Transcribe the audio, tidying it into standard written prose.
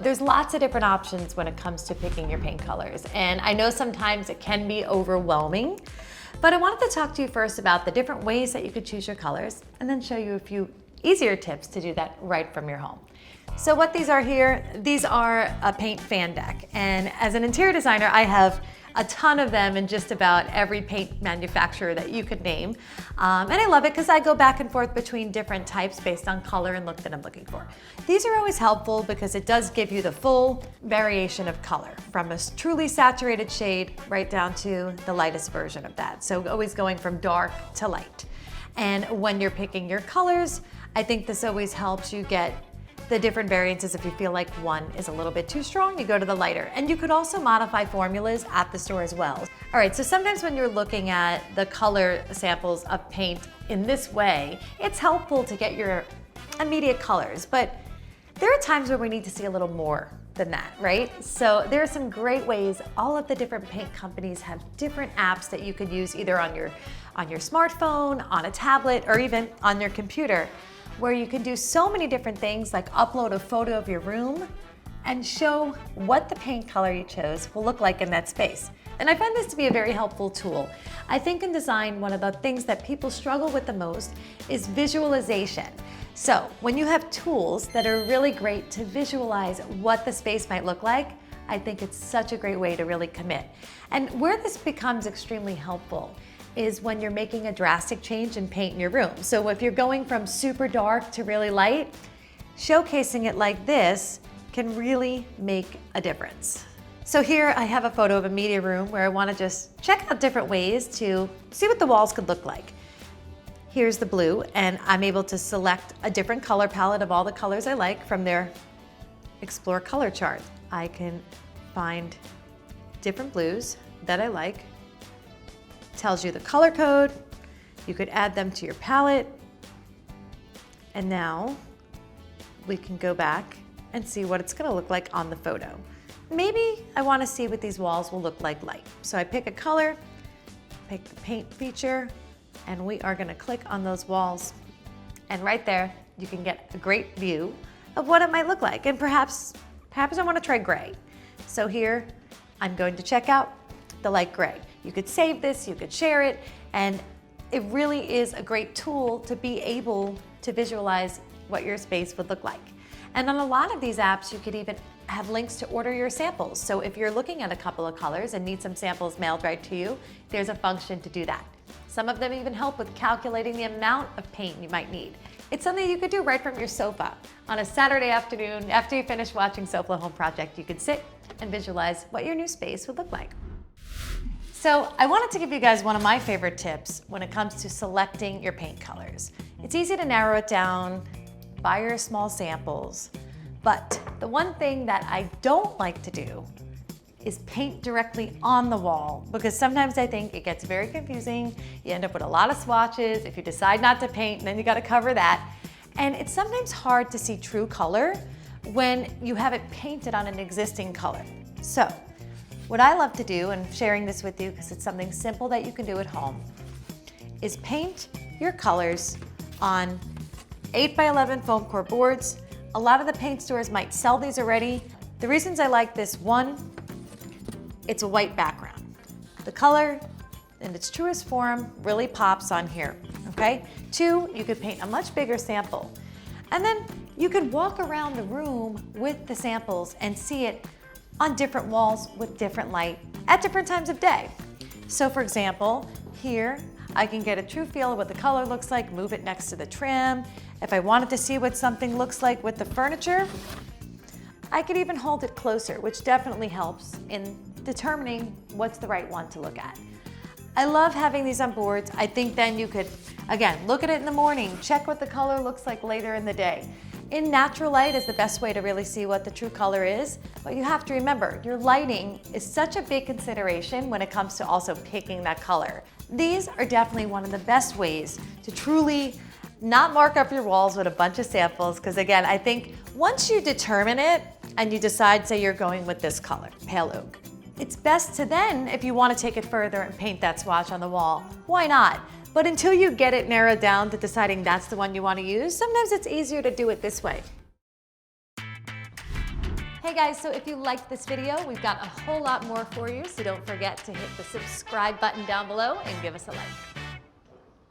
There's lots of different options when it comes to picking your paint colors, and I know sometimes it can be overwhelming, but I wanted to talk to you first about the different ways that you could choose your colors and then show you a few easier tips to do that right from your home. So what these are here, these are a paint fan deck, and as an interior designer, I have a ton of them in just about every paint manufacturer that you could name. And I love it because I go back and forth between different types based on color and look that I'm looking for. These are always helpful because it does give you the full variation of color, from a truly saturated shade right down to the lightest version of that. So always going from dark to light. And when you're picking your colors, I think this always helps you get the different variances. If you feel like one is a little bit too strong, you go to the lighter. And you could also modify formulas at the store as well. All right, so sometimes when you're looking at the color samples of paint in this way, it's helpful to get your immediate colors, but there are times where we need to see a little more than that, right? So there are some great ways. All of the different paint companies have different apps that you could use either on your smartphone, on a tablet, or even on your computer, where you can do so many different things, like upload a photo of your room and show what the paint color you chose will look like in that space. And I find this to be a very helpful tool. I think in design, one of the things that people struggle with the most is visualization. So when you have tools that are really great to visualize what the space might look like, I think it's such a great way to really commit. And where this becomes extremely helpful is when you're making a drastic change in paint in your room. So if you're going from super dark to really light, showcasing it like this can really make a difference. So here I have a photo of a media room where I want to just check out different ways to see what the walls could look like. Here's the blue, and I'm able to select a different color palette of all the colors I like from their Explore color chart. I can find different blues that I like. Tells you the color code. You could add them to your palette. And now we can go back and see what it's going to look like on the photo. Maybe I want to see what these walls will look like light. So I pick a color, pick the paint feature, and we are going to click on those walls. And right there, you can get a great view of what it might look like. And perhaps I want to try gray. So here, I'm going to check out the light gray. You could save this, you could share it, and it really is a great tool to be able to visualize what your space would look like. And on a lot of these apps, you could even have links to order your samples. So if you're looking at a couple of colors and need some samples mailed right to you, there's a function to do that. Some of them even help with calculating the amount of paint you might need. It's something you could do right from your sofa. On a Saturday afternoon, after you finish watching SoFlo Home Project, you could sit and visualize what your new space would look like. So I wanted to give you guys one of my favorite tips when it comes to selecting your paint colors. It's easy to narrow it down, buy your small samples, but the one thing that I don't like to do is paint directly on the wall, because sometimes I think it gets very confusing. You end up with a lot of swatches. If you decide not to paint, then you gotta cover that. And it's sometimes hard to see true color when you have it painted on an existing color. So what I love to do, and sharing this with you because it's something simple that you can do at home, is paint your colors on 8x11 foam core boards. A lot of the paint stores might sell these already. The reasons I like this: one, it's a white background. The color in its truest form really pops on here, okay? Two, you could paint a much bigger sample. And then you could walk around the room with the samples and see it on different walls with different light at different times of day. So for example, here I can get a true feel of what the color looks like, move it next to the trim. If I wanted to see what something looks like with the furniture, I could even hold it closer, which definitely helps in determining what's the right one to look at. I love having these on boards. I think then you could, again, look at it in the morning, check what the color looks like later in the day. In natural light is the best way to really see what the true color is, but you have to remember, your lighting is such a big consideration when it comes to also picking that color. These are definitely one of the best ways to truly not mark up your walls with a bunch of samples, because again, I think once you determine it and you decide, say you're going with this color, pale oak, it's best to then, if you want to take it further and paint that swatch on the wall, why not? But until you get it narrowed down to deciding that's the one you want to use, sometimes it's easier to do it this way. Hey guys, so if you liked this video, we've got a whole lot more for you, so don't forget to hit the subscribe button down below and give us a like.